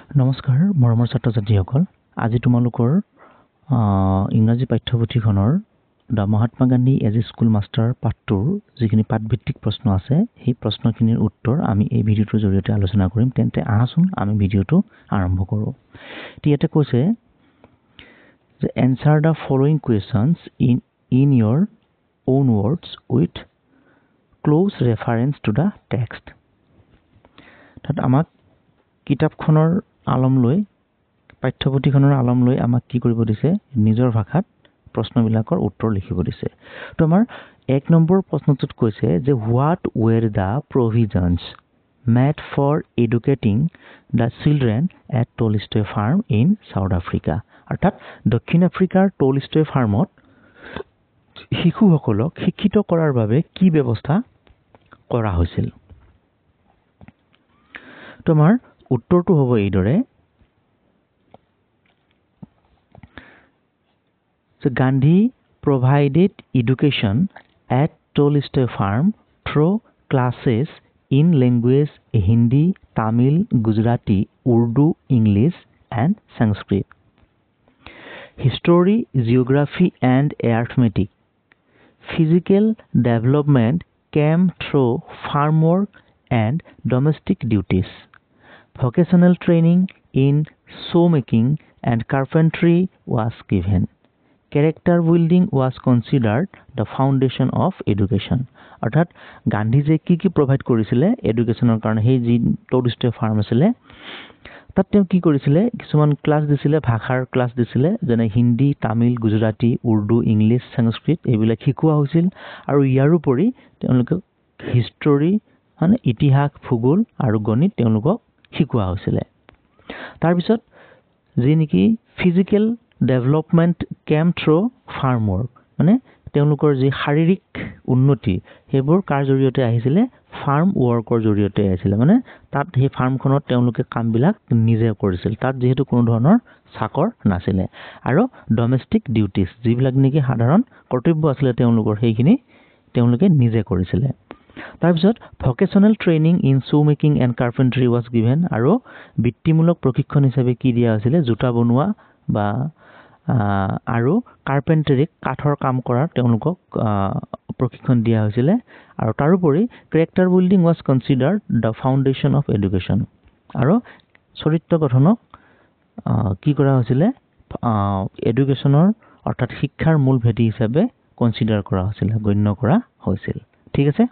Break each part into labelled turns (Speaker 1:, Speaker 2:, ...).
Speaker 1: নমস্কাৰ মৰমৰ ছাত্ৰ-ছাত্ৰীসকল আজি তোমালোকৰ ইংৰাজী পাঠ্যপুথিখনৰ the Mahatma Gandhi as a school master পাঠটোৰ যিখিনি পাঠভিত্তিক প্ৰশ্ন আছে সেই প্ৰশ্নখিনিৰ উত্তৰ আমি এই ভিডিঅ'টোৰ জৰিয়তে আলোচনা কৰিম তেন্তে আহাচোন আমি ভিডিঅ'টো আৰম্ভ কৰোঁ ইয়াতে কৈছে যে answer the following questions in your own words with close reference to the text তাত আমাক কিতাপখনৰ আলম লৈ পাঠ্যপুথিখনৰ আলম লৈ আমাক কি কৰিব দিছে নিজৰ ভাষাত প্ৰশ্নবিলাকৰ উত্তৰ লিখিব দিছে তো আমাৰ 1 নম্বৰ প্ৰশ্নটোত কৈছে যে what were the provisions made for educating the children at Tolstoy farm in South Africa অৰ্থাৎ দক্ষিণ আফ্ৰিকাৰ টলষ্টয় ফাৰ্মত শিশুসকলক শিক্ষিত কৰাৰ বাবে কি ব্যৱস্থা কৰা হৈছিল তোমাৰ উত্তৰটো হ'ব এইদৰে So Gandhi provided education at Tolstoy farm through classes in language Hindi, Tamil, Gujarati, Urdu, English and Sanskrit. History, geography and arithmetic. Physical development came through farm work and domestic duties. Vocational training in shoemaking and carpentry was given. Character building was considered the foundation of education. অৰ্থাৎ গান্ধী যে কি provide কৰিছিলে এডুকেশ্যনৰ কাৰণে সেই যি Tolstoy farm আছিলে তাত তেওঁ কি কৰিছিলে কিছুমান ক্লাছ দিছিলে ভাষাৰ ক্লাছ দিছিলে যেনে হিন্দী তামিল গুজৰাটী উৰ্দু ইংলিছ সংস্কৃত এইবিলাক শিকোৱা হৈছিল আৰু ইয়াৰ উপৰি তেওঁলোকে হিষ্টৰী মানে ইতিহাস ভূগোল আৰু গণিত তেওঁলোকক শিকোৱা হৈছিলে তাৰ পিছত যি নেকি ফিজিক্যাল ডেভেলপমেন্ট কেম থ্ৰু ফাৰ্ম ৱৰ্ক মানে তেওঁলোকৰ যি শাৰীৰিক উন্নতি হেবোৰ কাৰ জৰিয়তে আহিছিলে ফাৰ্ম ৱৰ্কৰ জৰিয়তে আহিছিলে মানে তাত সেই ফাৰ্মখনত তেওঁলোকে কামবিলাক নিজে কৰিছিল তাত যেহেতু কোনো ধৰণৰ চাকৰ নাছিলে আৰু ডমেষ্টিক ডিউটিজ যিবিলাক নেকি সাধাৰণ কৰ্তব্য আছিল তেওঁলোকৰ সেইখিনি তেওঁলোকে নিজে কৰিছিল তাৰ পিছত vocational training in shoemaking and carpentry was given আৰু বৃত্তিমূলক প্ৰশিক্ষণ হিচাপে কি দিয়া হৈছিল জোতা বনোৱা বা আৰু কাৰ্পেণ্টাৰী কাঠৰ কাম কৰাৰ তেওঁলোকক প্ৰশিক্ষণ দিয়া হৈছিল আৰু তাৰ উপৰি character building was considered the foundation of education আৰু চৰিত্ৰ গঠনক কি কৰা হৈছিল এডুকেশ্যনৰ অৰ্থাৎ শিক্ষাৰ মূল ভেটি হিচাপে কনসিডাৰ কৰা হৈছিল গণ্য কৰা হৈছিল ঠিক আছে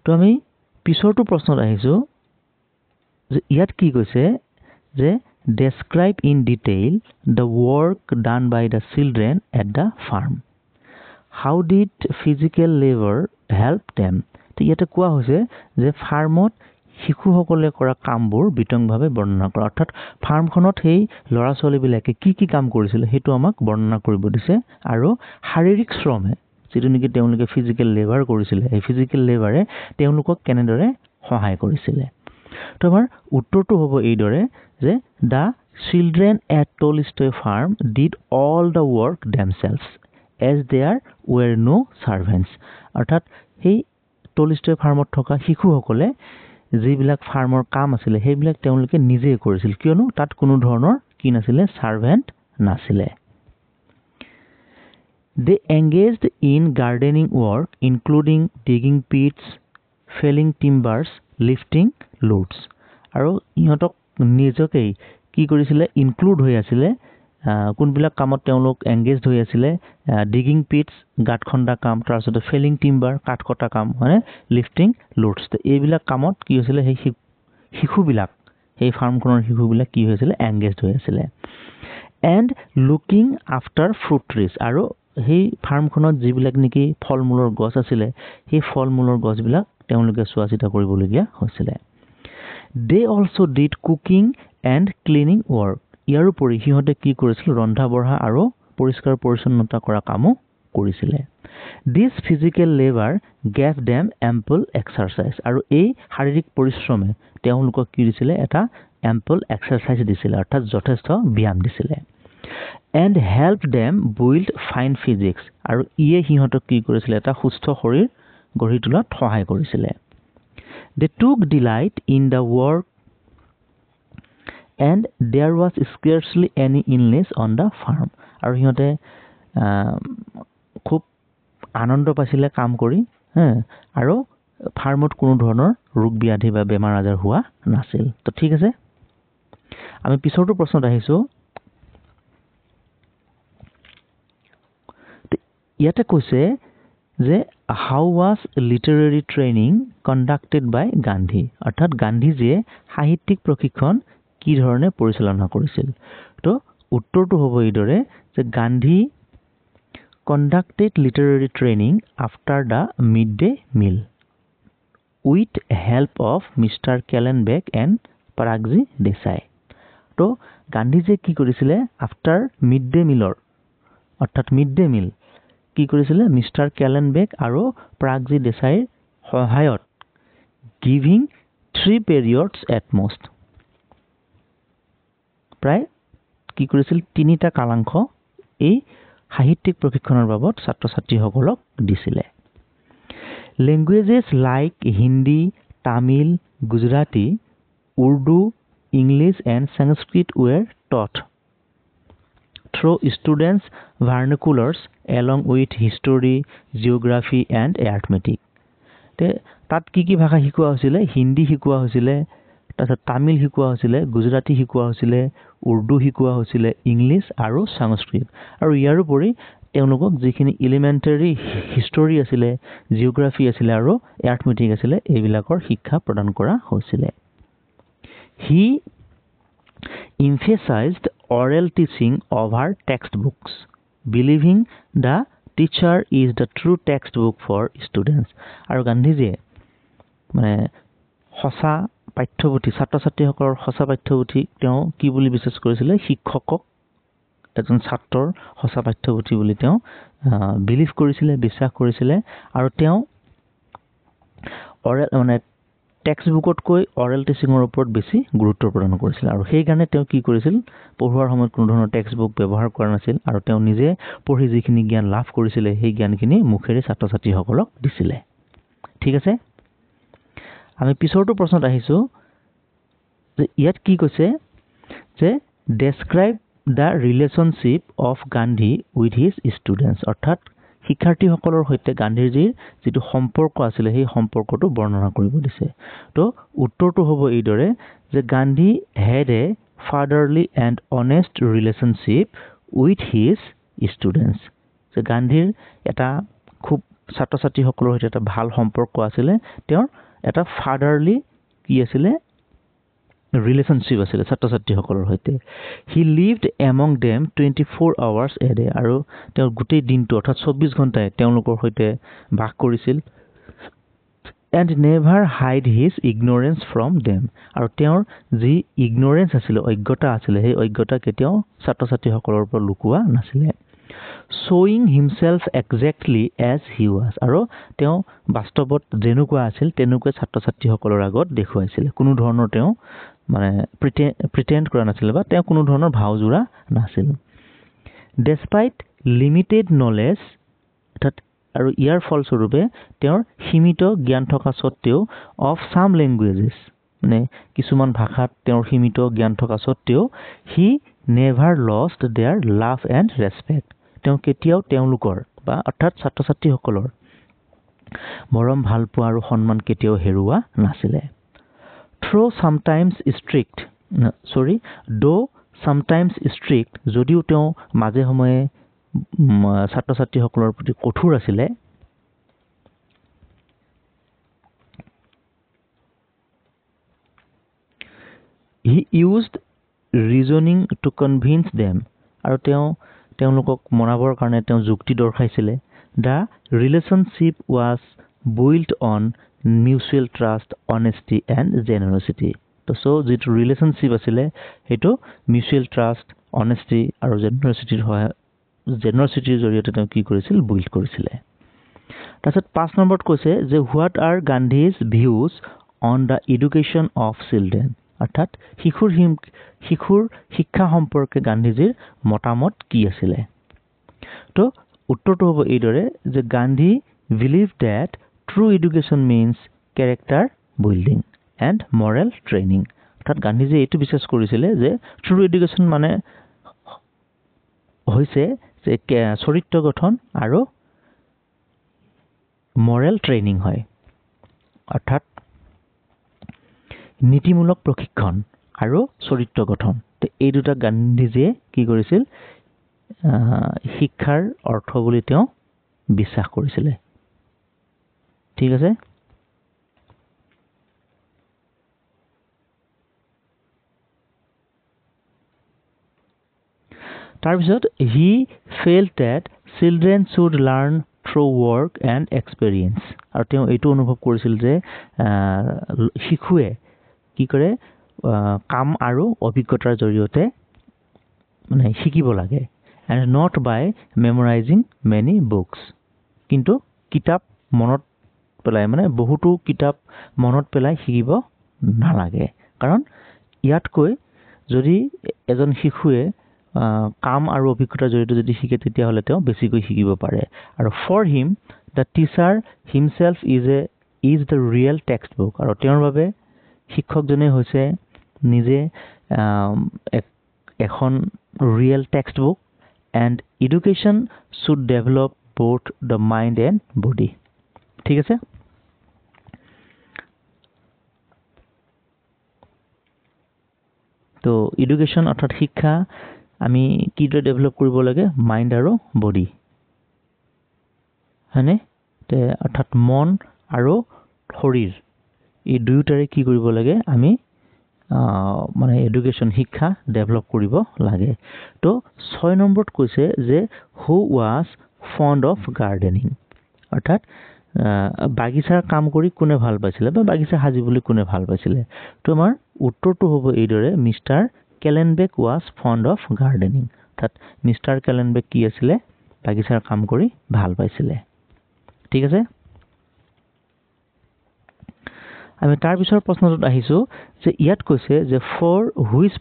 Speaker 1: তো আমি পিছৰটো প্ৰশ্নত আহিছো যে ইয়াত কি কৈছে যে describe in detail the work done by the children at the farm how did physical labor help them তো ইয়াতে কোৱা হৈছে যে ফাৰ্মত শিশুসকলে কৰা কামবোৰ বিতংভাৱে বৰ্ণনা কৰা অৰ্থাৎ ফাৰ্মখনত সেই ল'ৰা ছোৱালীবিলাকে কি কাম কৰিছিল হেতু আমাক বৰ্ণনা কৰিব দিছে আৰু শাৰীৰিক শ্ৰমে যেটো নেকি তেওঁলোকে ফিজিক্যাল লেবাৰ কৰিছিল এই ফিজিক্যাল লেবাৰে তেওঁলোকক কেনেদৰে সহায় কৰিছিল তো আমাৰ উত্তৰটো হ'ব এইদৰে যে the children at Tolstoy farm did all the work themselves as there were no servants অৰ্থাৎ সেই টলষ্টয় ফাৰ্মত থকা শিশুসকলে যিবিলাক ফাৰ্মৰ কাম আছিল সেইবিলাক তেওঁলোকে নিজে কৰিছিল কিয়নো তাত কোনো ধৰণৰ কি নাছিল সাৰ্ভেন্ট নাছিল They engaged in gardening work including digging pits, felling timbers, lifting loads. আৰু ইহঁতক নিজকে কি কৰিছিল ইনক্লুড হৈ আছিল কোনবিলাক কামত তেওঁলোক এংগেজড হৈ আছিল ডিগিং পিটস গাঁত খন্দা কাম তাৰপিছত ফেলিং টিম্বাৰ কাঠ কটা কাম মানে লিফটিং লোডস এইবিলাক কামত কি হৈছিল সেই শিশুবিলাক সেই ফাৰ্মখনৰ শিশুবিলাক কি হৈছিল এংগেজড হৈ আছিল and looking after fruit trees আৰু সেই ফাৰ্মখনত যিবিলাক নেকি ফলমূলৰ গছ আছিল সেই ফলমূলৰ গছবিলাক তেওঁলোকে চোৱাচিতা কৰিবলগীয়া হৈছিল They also did cooking and cleaning work. ইয়াৰ উপৰি সিহঁতে কি কৰিছিল ৰন্ধা বঢ়া আৰু পৰিষ্কাৰ পৰিচ্ছন্নতা কৰা কামো কৰিছিল This physical labor gave them ample exercise আৰু এই শাৰীৰিক পৰিশ্ৰমে তেওঁলোকক কি দিছিল এটা ample exercise দিছিল অৰ্থাৎ যথেষ্ট ব্যায়াম দিছিল and helped them build fine physics আৰু ইয়ে সিহঁতক কি কৰিছিল এটা সুস্থ শৰীৰ গঢ়ি তোলাত সহায় কৰিছিল They took delight in the work and there was scarcely any illness on the farm. আৰু সিহঁতে খুব আনন্দ পাইছিলে কাম কৰি আৰু ফাৰ্মত কোনো ধৰণৰ ৰোগ ব্যাধি বা বেমাৰ আজাৰ হোৱা নাছিল। তো ঠিক আছে, আমি পিছৰটো প্ৰশ্নত আহিছোঁ। ইয়াতে কৈছে যে হাউ ৱাজ লিটাৰেৰী ট্ৰেইনিং কণ্ডাক্টেড বাই গান্ধী, অৰ্থাৎ গান্ধীজীয়ে সাহিত্যিক প্ৰশিক্ষণ কি ধৰণে পৰিচালনা কৰিছিল। তো উত্তৰটো হ'ব এইদৰে যে Gandhi conducted literary training after the mid day meal with help of mister Kallenbach and Pragji Desai. তো গান্ধীজীয়ে কি কৰিছিলে আফটাৰ মিড ডে মিলৰ, অৰ্থাৎ মিড ডে মিল কি কৰিছিলে মিষ্টাৰ কেলেনবেক আৰু পৰাগজী দেশাইৰ সহায়ত গিভিং 3 periods এট মষ্ট, প্ৰায় কি কৰিছিল 3টা কালাংশ এই সাহিত্যিক প্ৰশিক্ষণৰ বাবদ ছাত্ৰ ছাত্ৰীসকলক দিছিলে। Languages like Hindi, Tamil, Gujarati, Urdu, English and Sanskrit were taught through students vernaculars along with history, geography and arithmetic. তাত কি কি ভাষা শিকোৱা হৈছিলে? হিন্দী শিকোৱা হৈছিলে, তাৰপিছত তামিল শিকোৱা হৈছিলে, গুজৰাটী শিকোৱা হৈছিলে, উৰ্দু শিকোৱা হৈছিলে, ইংলিছ আৰু সংস্কৃত। আৰু ইয়াৰোপৰি তেওঁলোকক যিখিনি এলিমেণ্টাৰী হিষ্টৰী আছিলে, জিঅ'গ্ৰাফি আছিলে আৰু এৰ্থমেটিক আছিলে এইবিলাকৰ শিক্ষা প্ৰদান কৰা হৈছিলে। হি emphasized oral teaching over textbooks, believing the teacher is the true textbook for students. আৰু গান্ধীজীয়ে মানে সঁচা পাঠ্যপুথি, ছাত্ৰ ছাত্ৰীসকলৰ সঁচা পাঠ্যপুথি তেওঁ কি বুলি বিশ্বাস কৰিছিলে? শিক্ষকক এজন ছাত্ৰৰ সঁচা পাঠ্যপুথি বুলি তেওঁ বিলিভ কৰিছিলে, বিশ্বাস কৰিছিলে। আৰু তেওঁ মানে টেক্সট বুকতকৈ অৰেল টিচিঙৰ ওপৰত বেছি গুৰুত্ব প্ৰদান কৰিছিল। আৰু সেইকাৰণে তেওঁ কি কৰিছিল? পঢ়োৱাৰ সময়ত কোনো ধৰণৰ টেক্সট বুক ব্যৱহাৰ কৰা নাছিল আৰু তেওঁ নিজে পঢ়ি যিখিনি জ্ঞান লাভ কৰিছিলে সেই জ্ঞানখিনি মুখেৰে ছাত্ৰ ছাত্ৰীসকলক দিছিলে। ঠিক আছে, আমি পিছৰটো প্ৰশ্নত আহিছোঁ যে ইয়াত কি কৈছে যে describe the relationship of Gandhi with his students, অৰ্থাৎ শিক্ষাৰ্থীসকলৰ সৈতে গান্ধীজীৰ যিটো সম্পৰ্ক আছিলে সেই সম্পৰ্কটো বৰ্ণনা কৰিব দিছে। তো উত্তৰটো হ'ব এইদৰে যে Gandhi had a fatherly and honest relationship with his students, যে গান্ধীৰ এটা খুব ছাত্ৰ ছাত্ৰীসকলৰ সৈতে এটা ভাল সম্পৰ্ক আছিলে, তেওঁৰ এটা ফাদাৰলি কি আছিলে ৰিলেশ্যনশ্বিপ আছিলে ছাত্ৰ ছাত্ৰীসকলৰ সৈতে। He lived among them 24 hours a day, আৰু তেওঁৰ গোটেই দিনটো অৰ্থাৎ 24 ঘণ্টাই তেওঁলোকৰ সৈতে বাস কৰিছিল। And never hide his ignorance from them, আৰু তেওঁৰ যি ইগনৰেঞ্চ আছিলে, অজ্ঞতা আছিলে, সেই অজ্ঞতা কেতিয়াও ছাত্ৰ ছাত্ৰীসকলৰ পৰা লুকুওৱা নাছিলে। শ্বয়িং himself exactly as he was, আৰু তেওঁ বাস্তৱত যেনেকুৱা আছিল তেনেকুৱাই ছাত্ৰ ছাত্ৰীসকলৰ আগত দেখুৱাইছিলে। কোনো ধৰণৰ তেওঁ মানে প্ৰিটেণ্ড কৰা নাছিলে বা তেওঁ কোনো ধৰণৰ ভাওজোৰা নাছিল। ডেছপাইট লিমিটেড নলেজ, অৰ্থাৎ আৰু ইয়াৰ ফলস্বৰূপে তেওঁৰ সীমিত জ্ঞান থকা স্বত্তেও অফ চাম লেংগুৱেজেছ, মানে কিছুমান ভাষাত তেওঁৰ সীমিত জ্ঞান থকা স্বত্তেও he never lost their love and respect, তেওঁ কেতিয়াও তেওঁলোকৰ বা অৰ্থাৎ ছাত্ৰ ছাত্ৰীসকলৰ মৰম ভালপোৱা আৰু সন্মান কেতিয়াও হেৰুওৱা নাছিলে। থ্ৰ' চামটাইমছ ষ্ট্ৰিক্ট, যদিও তেওঁ মাজে সময়ে ছাত্ৰ ছাত্ৰীসকলৰ প্ৰতি কঠোৰ আছিলে, he used reasoning to convince them, আৰু তেওঁলোকক মনাবৰ কাৰণে তেওঁ যুক্তি দৰ্শাইছিলে। The relationship was build on mutual trust, honesty and generosity. তো যিটো ৰিলেশ্যনশ্বিপ আছিলে সেইটো মিউচুৱেল ট্ৰাষ্ট, অনেষ্টি আৰু জেনেৰচিটিৰ জৰিয়তে তেওঁ কি কৰিছিল? বুইল্ড কৰিছিলে। তাৰপিছত 5 নম্বৰত কৈছে যে what are Gandhi's views on the education of children, অৰ্থাৎ শিশুৰ শিক্ষা সম্পৰ্কে গান্ধীজীৰ মতামত কি আছিলে। তো উত্তৰটো হ'ব এইদৰে যে Gandhi believe date true education means character building and moral training. অৰ্থাৎ গান্ধীজীয়ে এইটো বিশ্বাস কৰিছিলে যে ট্ৰু এডুকেশ্যন মানে হৈছে যে চৰিত্ৰ গঠন আৰু moral training হয় অৰ্থাৎ নীতিমূলক প্ৰশিক্ষণ আৰু চৰিত্ৰ গঠন এই দুটা গান্ধীজীয়ে কি কৰিছিল শিক্ষাৰ অৰ্থ বুলি তেওঁ বিশ্বাস কৰিছিলে ঠিক আছে তাৰপিছত he felt that children should learn through work and experience আৰু তেওঁ এইটো অনুভৱ কৰিছিল যে শিশুৱে কি কৰে কাম আৰু অভিজ্ঞতাৰ জৰিয়তে মানে শিকিব লাগে and not by memorizing many books কিন্তু কিতাপ মনত পেলাই মানে বহুতো কিতাপ মনত পেলাই শিকিব নালাগে কাৰণ ইয়াতকৈ যদি এজন শিশুৱে কাম আৰু অভিজ্ঞতাৰ জৰিয়তে যদি শিকে তেতিয়া হলে তেওঁ বেছিকৈ শিকিব পাৰে আৰু for him the teacher himself is the real textbook আৰু তেওঁৰ বাবে শিক্ষকজনে হৈছে নিজে এখন real textbook and education should develop both the mind and body ঠিক আছে তো এডুকেশ্যন অৰ্থাৎ শিক্ষা আমি কিদৰে ডেভেলপ কৰিব লাগে মাইণ্ড আৰু বডি হয়নে তে অৰ্থাৎ মন আৰু শৰীৰ এই দুয়োটাৰে কি কৰিব লাগে আমি মানে এডুকেশ্যন শিক্ষা ডেভেলপ কৰিব লাগে তো 6 নম্বৰত কৈছে যে who was fond of gardening অৰ্থাৎ বাগিচাৰ কাম কৰি কোনে ভাল পাইছিলে বা বাগিচা সাজিবলৈ কোনে ভাল পাইছিলে তো আমাৰ উত্তৰটো হ'ব এইদৰে mister Kallenbach was fond of gardening অৰ্থাৎ মিষ্টাৰ কেলেনবেক কি আছিলে বাগিচাৰ কাম কৰি ভাল পাইছিলে ঠিক আছে আমি তাৰ পিছৰ প্ৰশ্নটোত আহিছো যে ইয়াত কৈছে যে for which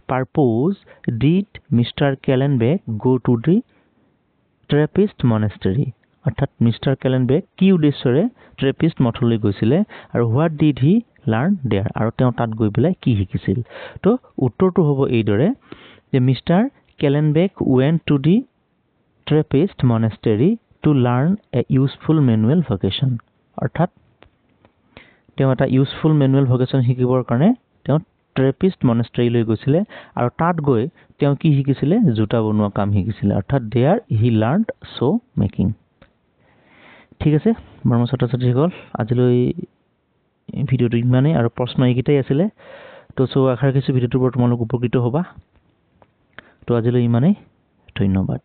Speaker 1: purpose did mister Kallenbach go to the Trappist monastery অৰ্থাৎ মিষ্টাৰ কেলেনবেক কি উদ্দেশ্যৰে ট্ৰেপিষ্ট মঠলৈ গৈছিলে আৰু what did he learn there আৰু তেওঁ তাত গৈ পেলাই কি শিকিছিল তো উত্তৰটো হ'ব এইদৰে যে mister Kallenbach went to the Trappist monastery to learn a useful manual vocation অৰ্থাৎ তেওঁ এটা ইউজফুল মেনুৱেল ভকেশ্যন শিকিবৰ কাৰণে তেওঁ ট্ৰেপিষ্ট মনেষ্টেৰীলৈ গৈছিলে আৰু তাত গৈ তেওঁ কি শিকিছিলে জোতা বনোৱা কাম শিকিছিলে অৰ্থাৎ দেয়াৰ হি লাৰ্ণড ছ' মেকিং ঠিক আছে মৰমৰ ছাত্ৰ-ছাত্ৰীসকল আজিলৈ ভিডিঅ'টো ইমানেই আৰু প্ৰশ্ন এইকেইটাই আছিলে তো আশা ৰাখিছোঁ ভিডিঅ'টোৰ পৰা তোমালোক উপকৃত হ'বা তো আজিলৈ ইমানেই ধন্যবাদ